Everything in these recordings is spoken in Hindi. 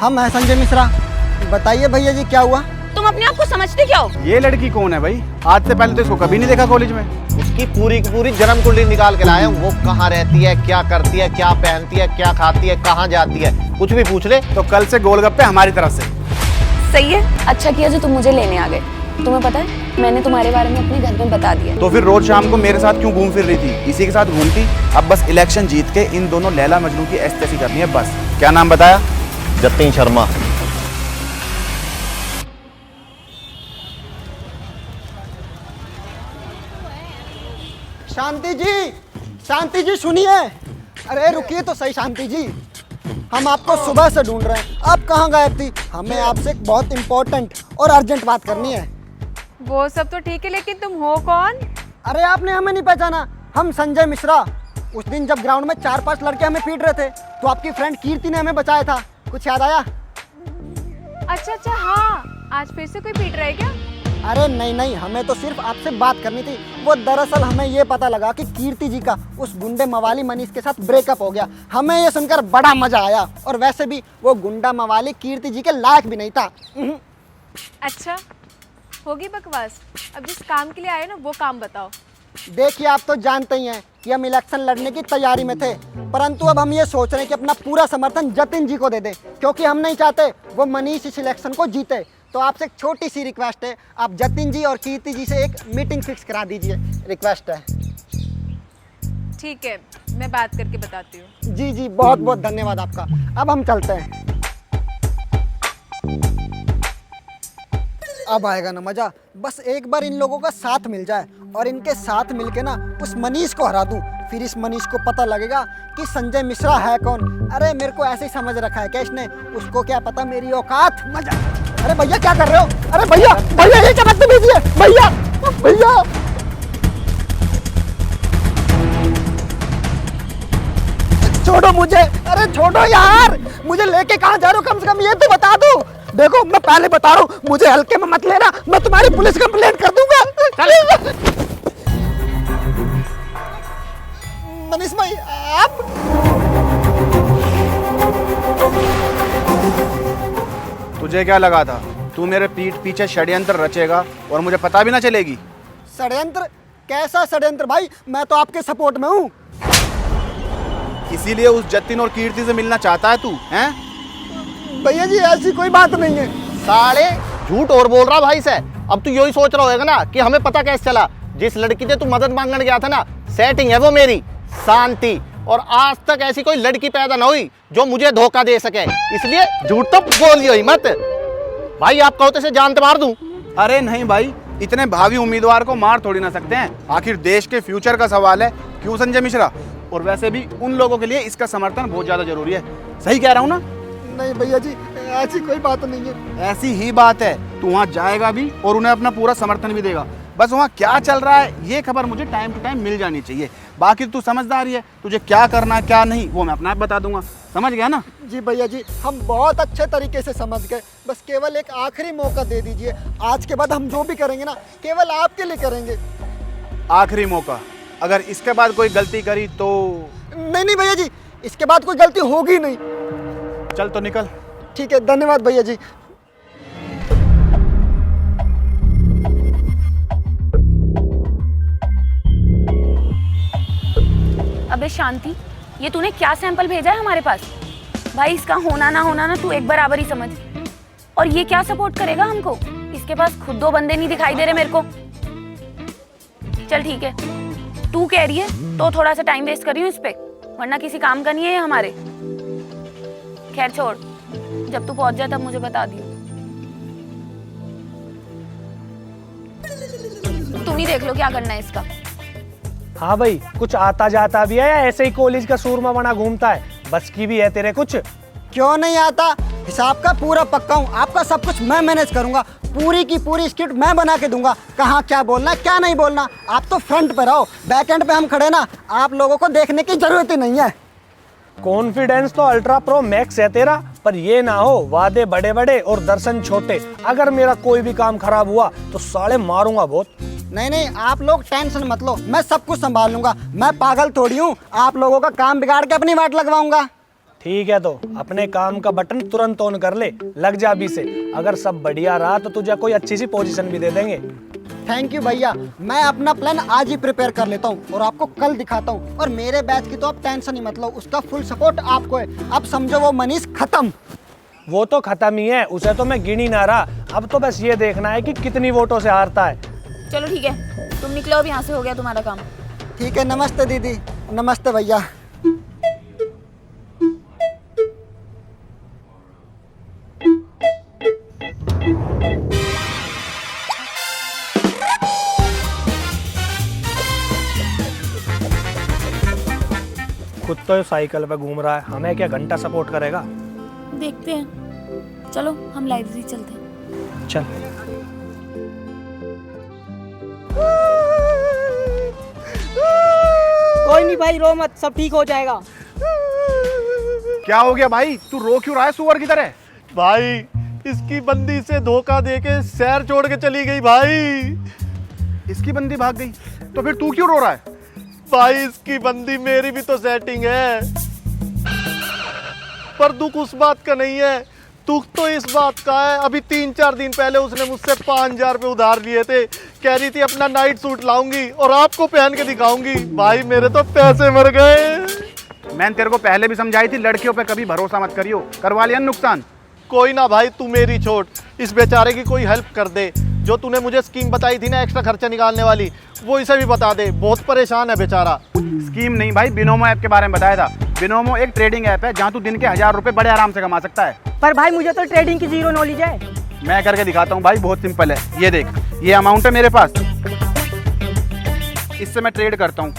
हम हैं संजय मिश्रा। बताइए भैया जी क्या हुआ? तुम अपने आप को समझते क्या हो? ये लड़की कौन है भाई? आज से पहले तो इसको कभी नहीं देखा कॉलेज में। उसकी पूरी की पूरी जन्म कुंडली निकाल के लाए हैं। वो कहाँ रहती है, क्या करती है, क्या पहनती है, क्या खाती है, कहाँ जाती है, कुछ भी पूछ ले। तो कल से गोलगप्पे हमारी तरफ से। सही है, अच्छा किया जो तुम मुझे लेने आ गए। तुम्हें पता है मैंने तुम्हारे बारे में अपने घर में बता दिया। तो फिर रोज शाम को मेरे साथ क्यों घूम फिर रही थी? इसी के साथ घूमती। अब बस इलेक्शन जीत के इन दोनों लैला मजनू की एस्तेसी करनी है बस। क्या नाम बताया? जतिन शर्मा। शांति जी सुनिए। अरे रुकिए तो सही शांति जी, हम आपको सुबह से ढूंढ रहे हैं, आप कहाँ गायब थी? हमें आपसे एक बहुत इम्पोर्टेंट और अर्जेंट बात करनी है। वो सब तो ठीक है, लेकिन तुम हो कौन? अरे आपने हमें नहीं पहचाना? हम संजय मिश्रा। उस दिन जब ग्राउंड में 4-5 लड़के हमें पीट रहे थे तो आपकी फ्रेंड कीर्ति ने हमें बचाया था। कुछ याद आया? अच्छा हाँ, आज फिर से कोई पीट रहा है क्या? अरे नहीं, हमें तो सिर्फ आपसे बात करनी थी। वो दरअसल हमें ये पता लगा कि कीर्ति जी का उस गुंडे मवाली मनीष के साथ ब्रेकअप हो गया। हमें ये सुनकर बड़ा मजा आया, और वैसे भी वो गुंडा मवाली कीर्ति जी के लायक भी नहीं था। अच्छा, होगी बकवास। अब जिस काम के लिए आए ना वो काम बताओ। देखिए आप तो जानते ही हैं कि हम इलेक्शन लड़ने की तैयारी में थे, परंतु अब हम ये सोच रहे हैं कि अपना पूरा समर्थन जतिन जी को दे दें, क्योंकि हम नहीं चाहते वो मनीष इस इलेक्शन को जीते। तो आपसे एक छोटी सी रिक्वेस्ट है, आप जतिन जी और कीर्ति जी से एक मीटिंग फिक्स करा दीजिए। रिक्वेस्ट है। ठीक है, मैं बात करके बताती हूँ। जी बहुत बहुत धन्यवाद आपका। अब हम चलते हैं। अब आएगा ना मजा। बस एक बार इन लोगों का साथ मिल जाए और इनके साथ मिलके ना उस मनीष को हरा दूं। फिर इस मनीष को पता लगेगा कि संजय मिश्रा है कौन। अरे मेरे को ऐसे ही समझ रखा है क्या इसने? उसको क्या पता मेरी औकात। मजा। अरे भैया क्या कर रहे हो? अरे भैया ये क्या बदतमीजी है? भैया छोड़ो मुझे। अरे छोड़ो यार, मुझे लेके कहाँ जा रहे हो? कम से कम ये तो बता दो। देखो मैं पहले बता रहा हूँ, मुझे हल्के में मत लेना, मैं तुम्हारी पुलिस कंप्लेंट कर दूंगा। मनीष भाई आप? तुझे क्या लगा था तू मेरे पीठ पीछे षड्यंत्र रचेगा और मुझे पता भी ना चलेगी? षड्यंत्र? कैसा षड्यंत्र भाई? मैं तो आपके सपोर्ट में हूँ। इसीलिए उस जतिन और कीर्ति से मिलना चाहता है तू, हैं? भैया जी ऐसी कोई बात नहीं है। साले झूठ और बोल रहा भाई से। अब तू यही सोच रहा होगा ना कि हमें पता कैसे चला? जिस लड़की से तू मदद मांगने गया था ना, सेटिंग है वो मेरी। शांति। और आज तक ऐसी कोई लड़की पैदा ना हुई जो मुझे धोखा दे सके, इसलिए झूठ तो बोलियो ही मत। भाई आप कहो तो से जान तो मार दूं। अरे नहीं भाई, इतने भावी उम्मीदवार को मार थोड़ी ना सकते हैं। आखिर देश के फ्यूचर का सवाल है, क्यों संजय मिश्रा? और वैसे भी उन लोगों के लिए इसका समर्थन बहुत ज्यादा जरूरी है। सही कह रहा हूँ ना? नहीं भैया जी ऐसी कोई बात नहीं है। ऐसी ही बात है। तू वहाँ जाएगा भी और उन्हें अपना पूरा समर्थन भी देगा। बस वहाँ क्या चल रहा है ये खबर मुझे टाइम टू टाइम मिल जानी चाहिए। बाकी तू समझदार ही है, तुझे क्या करना है क्या नहीं वो मैं अपना आप बता दूंगा। समझ गया ना? जी भैया जी हम बहुत अच्छे तरीके से समझ गए। बस केवल एक आखिरी मौका दे दीजिए। आज के बाद हम जो भी करेंगे ना केवल आपके लिए करेंगे। आखिरी मौका? अगर इसके बाद कोई गलती करी तो? नहीं भैया जी, इसके बाद कोई गलती होगी नहीं। चल तो निकल। ठीक है, धन्यवाद भैया जी। अबे शांति, ये तूने क्या सैंपल भेजा है हमारे पास? भाई इसका होना ना तू एक बराबर ही समझ। और ये क्या सपोर्ट करेगा हमको? इसके पास खुद 2 बंदे नहीं दिखाई दे रहे मेरे को। चल ठीक है, तू कह रही है तो थोड़ा सा टाइम वेस्ट कर रही हूँ इस पे, वरना किसी काम का नहीं है ये हमारे। खैर छोड़, जब तू पहुंच जाए तब मुझे बता दियो। तुम ही देख लो क्या करना है इसका। हाँ भाई, कुछ आता जाता भी है या ऐसे ही कॉलेज का सूरमा बना घूमता है? बस की भी है तेरे कुछ? क्यों नहीं आता? हिसाब का पूरा पक्का हूँ। आपका सब कुछ मैं मैनेज करूंगा। पूरी की पूरी स्क्रिप्ट मैं बना के दूंगा। कहाँ क्या बोलना क्या नहीं बोलना। आप तो फ्रंट पे रहो, बैक एंड पे हम खड़े ना। आप लोगों को देखने की जरूरत ही नहीं है। कॉन्फिडेंस तो अल्ट्रा प्रो मैक्स है तेरा, पर ये ना हो वादे बड़े बड़े और दर्शन छोटे। अगर मेरा कोई भी काम खराब हुआ तो साले मारूंगा बहुत। नहीं आप लोग टेंशन मत लो, मैं सब कुछ संभाल लूंगा। मैं पागल थोड़ी हूँ आप लोगों का काम बिगाड़ के अपनी वाट लगवाऊंगा। ठीक है, तो अपने काम का बटन तुरंत ऑन कर ले, लग जा अभी से। अगर सब बढ़िया रहा तो तुझे कोई अच्छी सी पोजीशन भी दे देंगे। थैंक यू भैया, मैं अपना प्लान आज ही प्रिपेयर कर लेता हूँ और आपको कल दिखाता हूँ। और मेरे बैच की तो आप टेंशन ही मत लो, उसका फुल सपोर्ट आपको है। अब समझो वो मनीष खत्म। वो तो खत्म ही है, उसे तो मैं गिन ही ना रहा। अब तो बस ये देखना है कि कितनी वोटों से हारता है। चलो ठीक है, तुम निकलो अब यहाँ से, हो गया तुम्हारा काम। ठीक है, नमस्ते दीदी। नमस्ते भैया। खुद तो साइकिल पे घूम रहा है, हमें क्या घंटा सपोर्ट करेगा। देखते हैं, चलो हम लाइब्रेरी चलते हैं। चल। कोई नहीं भाई, रो मत, सब ठीक हो जाएगा। क्या हो गया भाई, तू रो क्यों रहा है सुअर की तरह? भाई इसकी बंदी से धोखा देके शहर छोड़ के चली गई भाई। इसकी बंदी भाग गई तो फिर तू क्यों रो रहा है? भाई इसकी बंदी, मेरी भी तो सेटिंग है, पर दुख उस बात का नहीं है, दुख तो इस बात का है। अभी 3-4 दिन पहले उसने मुझसे 5,000 रुपये उधार लिए थे, कह रही थी अपना नाइट सूट लाऊंगी और आपको पहन के दिखाऊंगी। भाई मेरे तो पैसे मर गए। मैंने तेरे को पहले भी समझाई थी, लड़कियों पे कभी भरोसा मत करियो, करवा लिया नुकसान। कोई ना भाई, तू मेरी छोड़, इस बेचारे की कोई हेल्प कर दे। जो तूने मुझे स्कीम बताई थी ना एक्स्ट्रा खर्चा निकालने वाली, वो इसे भी बता दे, बहुत परेशान है बेचारा। स्कीम नहीं भाई, बिनोमो ऐप के बारे में बताया था। बिनोमो एक ट्रेडिंग ऐप है जहाँ तू दिन के 1,000 रुपए बड़े आराम से कमा सकता है। पर भाई मुझे तो ट्रेडिंग की जीरो नॉलेज है। मैं करके दिखाता हूँ भाई, बहुत सिंपल है। ये देख, ये अमाउंट है मेरे पास, इससे मैं ट्रेड करता हूँ।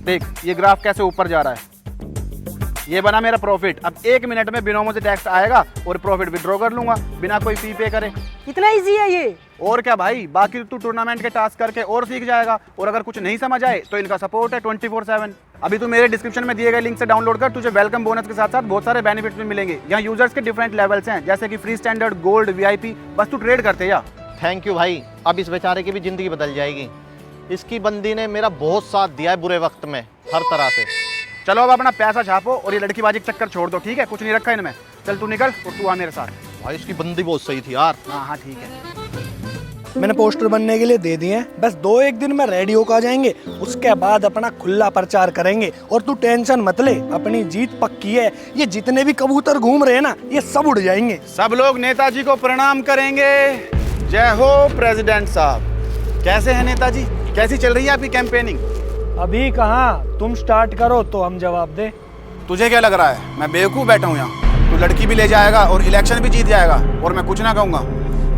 देख ये ग्राफ कैसे ऊपर जा रहा है, ये बना मेरा प्रॉफिट। अब 1 मिनट में बिनोमो से टैक्स आएगा और प्रॉफिट विड्रॉ कर लूंगा बिना कोई फी पे करे। इतना इजी है ये? और क्या भाई, बाकी तू टूर्नामेंट के टास्क करके और सीख जाएगा। और अगर कुछ नहीं समझ आए तो इनका सपोर्ट है 24/7। अभी तू मेरे डिस्क्रिप्शन में दिए गए लिंक से डाउनलोड कर, तुझे वेलकम बोनस के साथ साथ बहुत सारे बेनिफिट्स भी मिलेंगे। यहाँ यूजर्स के डिफरेंट लेवल्स हैं, जैसे कि फ्री स्टैंडर्ड, गोल्ड, VIP। बस तू ट्रेड करते जा। थैंक यू भाई, अब इस बेचारे की भी जिंदगी बदल जाएगी। इसकी बंदी ने मेरा बहुत साथ दिया है बुरे वक्त में, हर तरह से। चलो अब अपना पैसा छापो और ये लड़कीबाजी के चक्कर छोड़ दो, ठीक है? कुछ नहीं रखा इनमें। चल तू निकल और तू आ मेरे साथ। भाई इसकी बंदी बहुत सही थी यार। हाँ हाँ ठीक है। मैंने पोस्टर बनने के लिए दे दिए हैं, बस 2-1 दिन में रेडी होकर आ जाएंगे। उसके बाद अपना खुला प्रचार करेंगे। और तू टेंशन मत ले, अपनी जीत पक्की है। ये जितने भी कबूतर घूम रहे हैं ना, ये सब उड़ जाएंगे। सब लोग नेताजी को प्रणाम करेंगे। जय हो प्रेसिडेंट साहब। कैसे हैं नेताजी, कैसी चल रही है आपकी कैंपेनिंग? अभी कहाँ, तुम स्टार्ट करो तो हम जवाब दे। तुझे क्या लग रहा है मैं बेवकूफ़ बैठा हूँ यहाँ? तू लड़की भी ले जाएगा और इलेक्शन भी जीत जाएगा और मैं कुछ ना कहूँगा।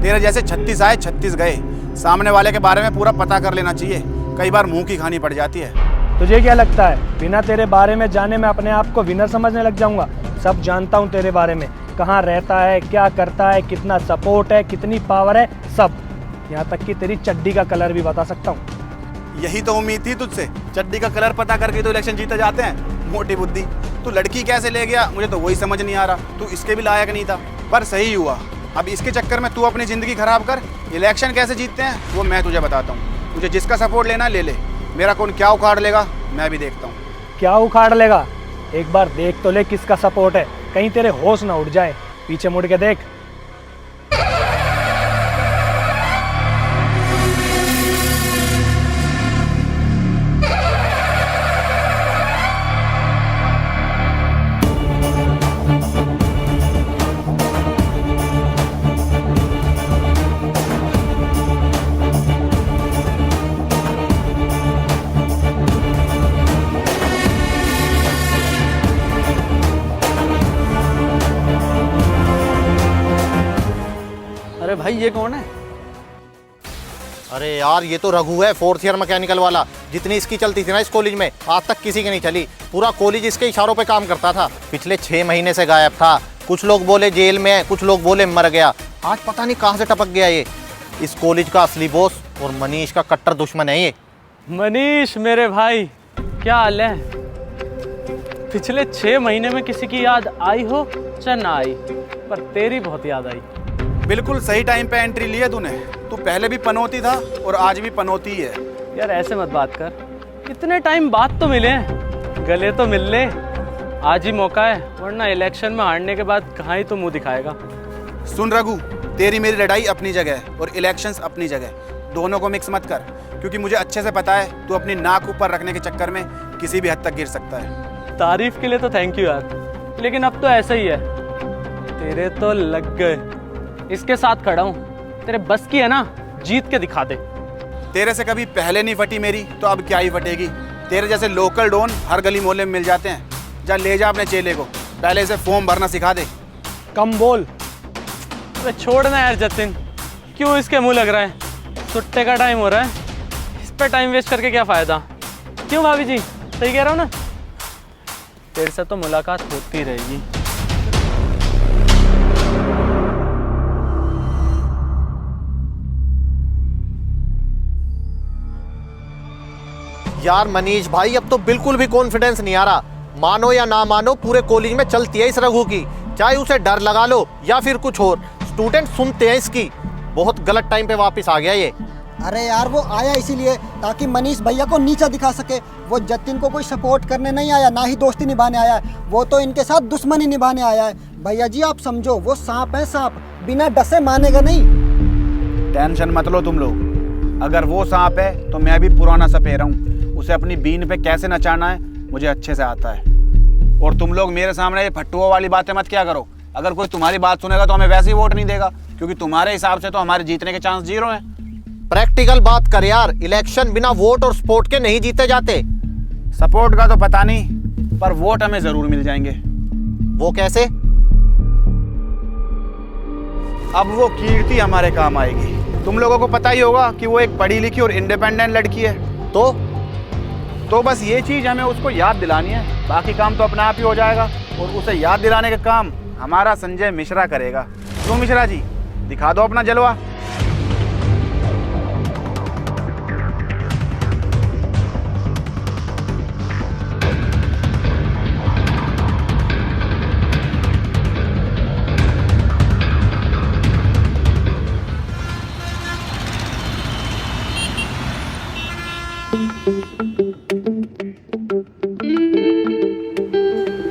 तेरे जैसे 36 आए 36 गए। सामने वाले के बारे में पूरा पता कर लेना चाहिए, कई बार मुंह की खानी पड़ जाती है। तुझे क्या लगता है बिना तेरे बारे में जाने मैं अपने आप को विनर समझने लग जाऊंगा? सब जानता हूँ तेरे बारे में, कहाँ रहता है, क्या करता है, कितना सपोर्ट है, कितनी पावर है, सब। यहाँ तक कि तेरी चड्डी का कलर भी बता सकता हूँ। यही तो उम्मीद थी तुझसे, चड्डी का कलर पता करके तो इलेक्शन जीते जाते हैं। मोटी बुद्धि। तू लड़की कैसे ले गया मुझे तो वही समझ नहीं आ रहा। तू इसके भी लायक नहीं था, पर सही हुआ। अब इसके चक्कर में तू अपनी ज़िंदगी खराब कर। इलेक्शन कैसे जीतते हैं वो मैं तुझे बताता हूँ। तुझे जिसका सपोर्ट लेना ले ले, मेरा कौन क्या उखाड़ लेगा मैं भी देखता हूँ। क्या उखाड़ लेगा? एक बार देख तो ले किसका सपोर्ट है, कहीं तेरे होश ना उड़ जाए। पीछे मुड़ के देख। अरे भाई ये कौन है? अरे यार ये तो रघु है, 4th ईयर मैकेनिकल वाला। जितनी इसकी चलती थी ना इस कॉलेज में, आज तक किसी की नहीं चली। पूरा कॉलेज इसके इशारों पे काम करता था। पिछले 6 महीने से गायब था। कुछ लोग बोले जेल में है, कुछ लोग बोले मर गया। आज पता नहीं कहाँ से टपक गया ये। इस कॉलेज का असली बॉस और मनीष का कट्टर दुश्मन है ये। मनीष मेरे भाई, क्या हाल है? पिछले 6 महीने में किसी की याद आई हो चाहे ना आई, पर तेरी बहुत याद आई। बिल्कुल सही टाइम पे एंट्री ली है तूने। तू पहले भी पनौती था और आज भी पनौती ही है। यार ऐसे मत बात कर, इतने टाइम बाद तो मिले हैं, गले तो मिल ले। आज ही मौका है, वरना इलेक्शन में हारने के बाद कहाँ ही तो मुंह दिखाएगा। सुन रघु, तेरी मेरी लड़ाई अपनी जगह है और इलेक्शंस अपनी जगह, दोनों को मिक्स मत कर, क्योंकि मुझे अच्छे से पता है तू अपनी नाक ऊपर रखने के चक्कर में किसी भी हद तक गिर सकता है। तारीफ के लिए तो थैंक यू यार, लेकिन अब तो ऐसा ही है। तेरे तो लग गए, इसके साथ खड़ा हूँ, तेरे बस की है ना, जीत के दिखा दे। तेरे से कभी पहले नहीं फटी मेरी, तो अब क्या ही फटेगी। तेरे जैसे लोकल डॉन हर गली मोहल्ले में मिल जाते हैं। जा ले जा अपने चेले को, पहले इसे फॉर्म भरना सिखा दे। कम बोल। अबे छोड़ना यार जतिन, क्यों इसके मुंह लग रहा है? सुट्टे का टाइम हो रहा है, इस पर टाइम वेस्ट करके क्या फ़ायदा? क्यों भाभी जी, सही कह रहा हूँ ना? तेरे से तो मुलाकात होती रहेगी। यार मनीष भाई, अब तो बिल्कुल भी कॉन्फिडेंस नहीं आ रहा। मानो या ना मानो, पूरे कॉलेज में चलती है इस रघु की, चाहे उसे डर लगा लो या फिर कुछ और, स्टूडेंट सुनते हैं इसकी। बहुत गलत टाइम पे वापस आ गया ये। अरे यार वो आया इसीलिए ताकि मनीष भैया को नीचा दिखा सके। वो जतिन को कोई सपोर्ट करने नहीं आया, ना ही दोस्ती निभाने आया है, वो तो इनके साथ दुश्मनी निभाने आया है। भैया जी आप समझो, वो सांप है सांप, बिना डसे मानेगा नहीं। टेंशन मत लो तुम लोग, अगर वो सांप है तो मैं भी पुराना सपेरा हूँ। उसे अपनी बीन पे कैसे नचाना है मुझे अच्छे से आता है। और तुम लोग मेरे सामने ये फट्टुओं वाली बातें मत क्या करो। अगर कोई तुम्हारी बात सुनेगा तो हमें वैसे ही वोट नहीं देगा, क्योंकि तुम्हारे हिसाब से तो हमारे जीतने के चांस 0 हैं। प्रैक्टिकल बात कर यार, इलेक्शन बिना वोट और सपोर्ट के नहीं जीते जाते। सपोर्ट का तो पता नहीं, पर वोट हमें जरूर मिल जाएंगे। वो कैसे? अब वो कीर्ति हमारे काम आएगी। तुम लोगों को पता ही होगा कि वो एक पढ़ी लिखी और इंडिपेंडेंट लड़की है। तो बस ये चीज़ हमें उसको याद दिलानी है, बाकी काम तो अपने आप ही हो जाएगा। और उसे याद दिलाने का काम हमारा संजय मिश्रा करेगा। क्यों मिश्रा जी, दिखा दो अपना जलवा।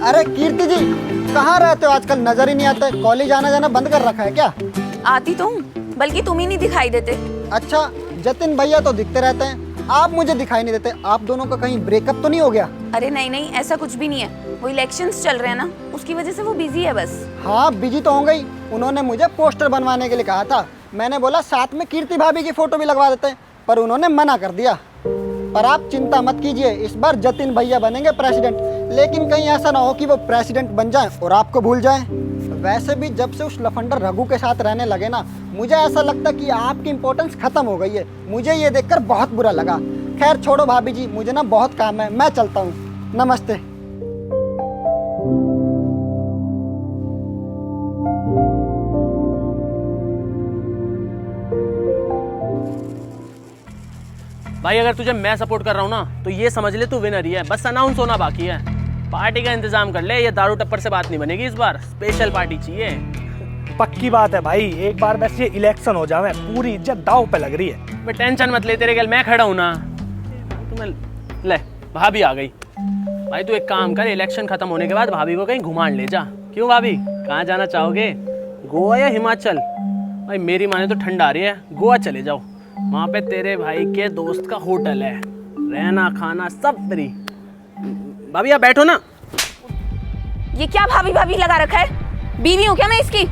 अरे कीर्ति जी कहाँ रहते हो आजकल, नजर ही नहीं आते। कॉलेज आना जाना बंद कर रखा है क्या? आती तो हूँ, बल्कि तुम ही नहीं दिखाई देते। अच्छा, जतिन भैया तो दिखते रहते हैं, आप मुझे दिखाई नहीं देते। आप दोनों का कहीं ब्रेकअप तो नहीं हो गया? अरे नहीं नहीं, ऐसा कुछ भी नहीं है। वो इलेक्शंस चल रहे हैं ना, उसकी वजह से वो बिजी है बस। हाँ बिजी तो हो गई। उन्होंने मुझे पोस्टर बनवाने के लिए कहा था, मैंने बोला साथ में कीर्ति भाभी की फोटो भी लगवा देते हैं, पर उन्होंने मना कर दिया। पर आप चिंता मत कीजिए, इस बार जतिन भैया बनेंगे प्रेसिडेंट। लेकिन कहीं ऐसा ना हो कि वो प्रेसिडेंट बन जाए और आपको भूल जाए। वैसे भी जब से उस लफंडर रघु के साथ रहने लगे ना, मुझे ऐसा लगता कि आपकी इम्पोर्टेंस खत्म हो गई है। मुझे ये देखकर बहुत बुरा लगा। खैर छोड़ो भाभी जी, मुझे ना बहुत काम है, मैं चलता हूँ। नमस्ते। भाई अगर तुझे मैं सपोर्ट कर रहा हूँ ना, तो ये समझ ले तू विनर ही है, बस अनाउंस होना बाकी है। पार्टी का इंतजाम कर ले, ये दारू टप्पर से बात नहीं बनेगी इस बार, स्पेशल पार्टी चाहिए। पक्की बात है भाई, एक बार बस ये इलेक्शन हो जाए, पूरी इज्जत दाव पे लग रही है। मैं टेंशन मत ले, तेरे गल मैं खड़ा हूँ ना। तुम्हें ले, भाभी आ गई। भाई तू एक काम कर, इलेक्शन खत्म होने के बाद भाभी को कहीं घुमान ले जा। क्यों भाभी, कहाँ जाना चाहोगे, गोवा या हिमाचल? भाई मेरी माने तो ठंड आ रही है, गोवा चले जाओ। वहाँ पे तेरे भाई के दोस्त का होटल है, रहना खाना सब फ्री। भाभी आप बैठो ना। ये क्या भाभी भाभी लगा रखा है? बीवी हूँ क्या मैं इसकी?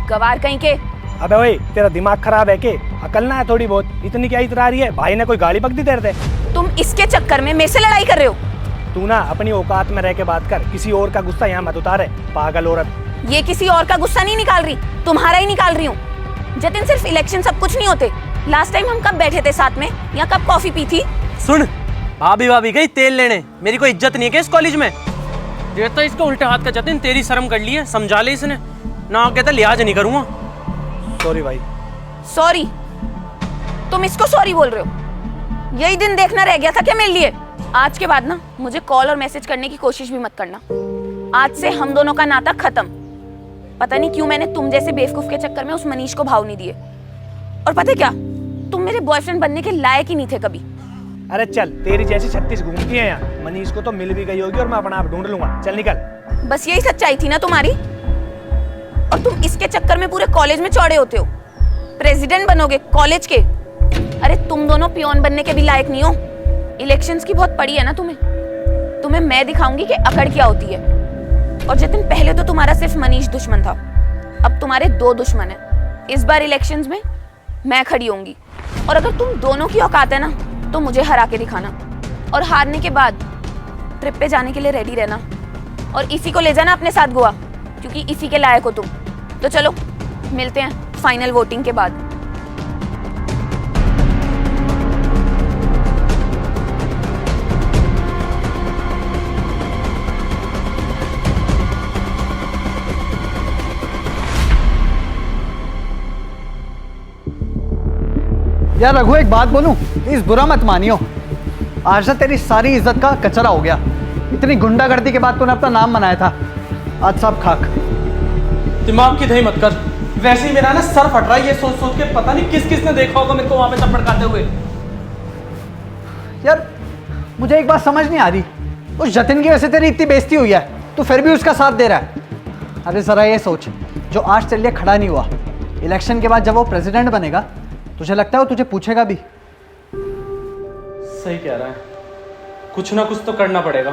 गवार कहीं के। अबे ओए, तेरा दिमाग खराब है के? अकल ना है थोड़ी बहुत? इतनी क्या इतरा रही है? भाई ने कोई गाड़ी पक दी तेरे से? तुम इसके चक्कर में मेरे से लड़ाई कर रहे हो। तू ना अपनी औकात में रह के बात कर, किसी और का गुस्सा यहाँ मत उतारे, पागल औरत। ये किसी और का गुस्सा नहीं निकाल रही, तुम्हारा ही निकाल रही हूँ। जतिन सिर्फ इलेक्शन सब कुछ नहीं होते। लास्ट टाइम हम कब बैठे थे साथ में, या कब कॉफी पी थी? सुन, भाभी भाभी गई तेल लेने, मेरी कोई इज्जत नहीं है क्या इस कॉलेज में? ये तो इसके उल्टे हाथ का जतिन, तेरी शर्म कर ली है, समझा ले इसने ना, कहता लिहाज नहीं करूंगा। सॉरी भाई। सॉरी? तुम इसको सॉरी बोल रहे हो? यही दिन देखना रह गया था क्या मेरे लिए? आज के बाद ना मुझे कॉल और मैसेज करने की कोशिश भी मत करना। आज से हम दोनों का नाता खत्म। पता नहीं क्यों मैंने तुम जैसे बेवकूफ के चक्कर में उस मनीष को भाव नहीं दिए। और पता है क्या, तुम मेरे बॉयफ्रेंड बनने के लायक ही नहीं थे कभी। अरे चल, तेरी जैसी 36 घूमती है यहाँ। मनीष को तो मिल भी गई होगी और मैं अपना आप ढूंढ लूंगा। चल निकल। बस यही सच्चाई थी ना तुम्हारी? और तुम इसके चक्कर में पूरे कॉलेज में चौड़े होते हो। प्रेसिडेंट बनोगे कॉलेज के? अरे तुम दोनों पियोन बनने के भी लायक नहीं हो। इलेक्शंस की बहुत पड़ी है ना तुम्हें मैं दिखाऊंगी कि अकड़ क्या होती है। और जतिन, पहले तो तुम्हारा सिर्फ मनीष दुश्मन था, अब तुम्हारे 2 दुश्मन हैं। इस बार इलेक्शंस में मैं खड़ी होंगी, और अगर तुम दोनों की औकात है ना तो मुझे हरा के दिखाना, और हारने के बाद ट्रिप पे जाने के लिए रेडी रहना, और इसी को ले जाना अपने साथ गोवा, क्योंकि इसी के लायक हो तुम। तो चलो मिलते हैं फाइनल वोटिंग के बाद। यार रघु, एक बात बोलूं, प्लीज बुरा मत मानियो। आज तक तेरी सारी इज्जत का कचरा हो गया। इतनी गुंडागर्दी के बाद तूने अपना नाम बनाया था, आज सब खाक। दिमाग की दही मत कर। वैसे ही मेरा ना सर फट रहा है ये सोच सोच के, पता नहीं किस किसने देखा होगा मेरे को वहां पे थप्पड़ खाते हुए। यार मुझे एक बात समझ नहीं आ रही, उस जतिन की वजह से तेरी इतनी बेइज्जती हुई है, तू फिर भी उसका साथ दे रहा है। अरे जरा ये सोच, जो आज तेरे लिए खड़ा नहीं हुआ, इलेक्शन के बाद जब वो प्रेसिडेंट बनेगा, तुझे लगता है वो तुझे पूछेगा भी? सही कह रहा है, कुछ ना कुछ तो करना पड़ेगा।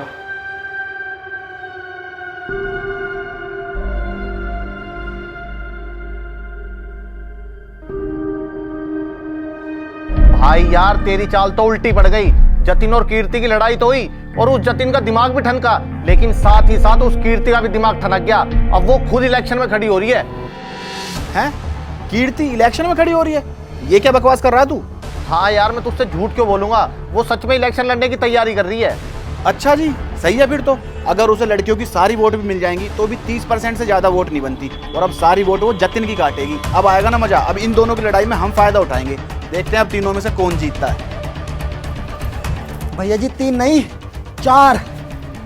भाई यार, तेरी चाल तो उल्टी पड़ गई। जतिन और कीर्ति की लड़ाई तो हुई और उस जतिन का दिमाग भी ठनका, लेकिन साथ ही साथ उस कीर्ति का भी दिमाग ठनक गया। अब वो खुद इलेक्शन में खड़ी हो रही है। हैं? कीर्ति इलेक्शन में खड़ी हो रही है? ये क्या बकवास कर रहा तू? हाँ यार, मैं तुझसे झूठ क्यों बोलूंगा, वो सच में इलेक्शन लड़ने की तैयारी कर रही है। अच्छा जी, सही है फिर तो। अगर उसे लड़कियों की सारी वोट भी मिल जाएंगी तो भी 30% से ज्यादा वोट नहीं बनती, और अब सारी वोट वो जतिन की काटेगी। अब आएगा ना मजा। अब इन दोनों की लड़ाई में हम फायदा उठाएंगे। देखते हैं अब तीनों में से कौन जीतता है। भैया जी 3 नहीं 4।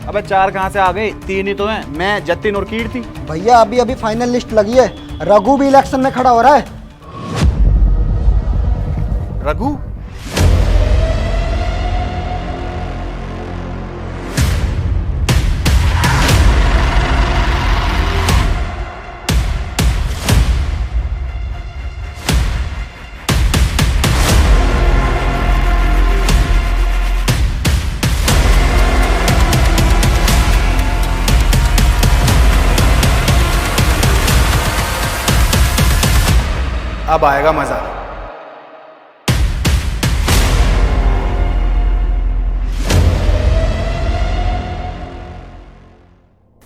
अबे 4 कहाँ से आ गए? 3 ही तो हैं, मैं, जतिन और कीर्ति। भैया अभी अभी फाइनल लिस्ट लगी है, रघु भी इलेक्शन में खड़ा हो रहा है। रघु? अब आएगा मजा।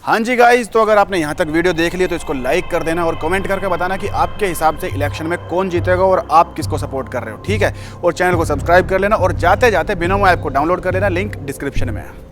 हाँ जी गाइस, तो अगर आपने यहाँ तक वीडियो देख लिया तो इसको लाइक कर देना और कमेंट करके बताना कि आपके हिसाब से इलेक्शन में कौन जीतेगा और आप किसको सपोर्ट कर रहे हो, ठीक है? और चैनल को सब्सक्राइब कर लेना और जाते जाते बिनोमो ऐप को डाउनलोड कर लेना, लिंक डिस्क्रिप्शन में है।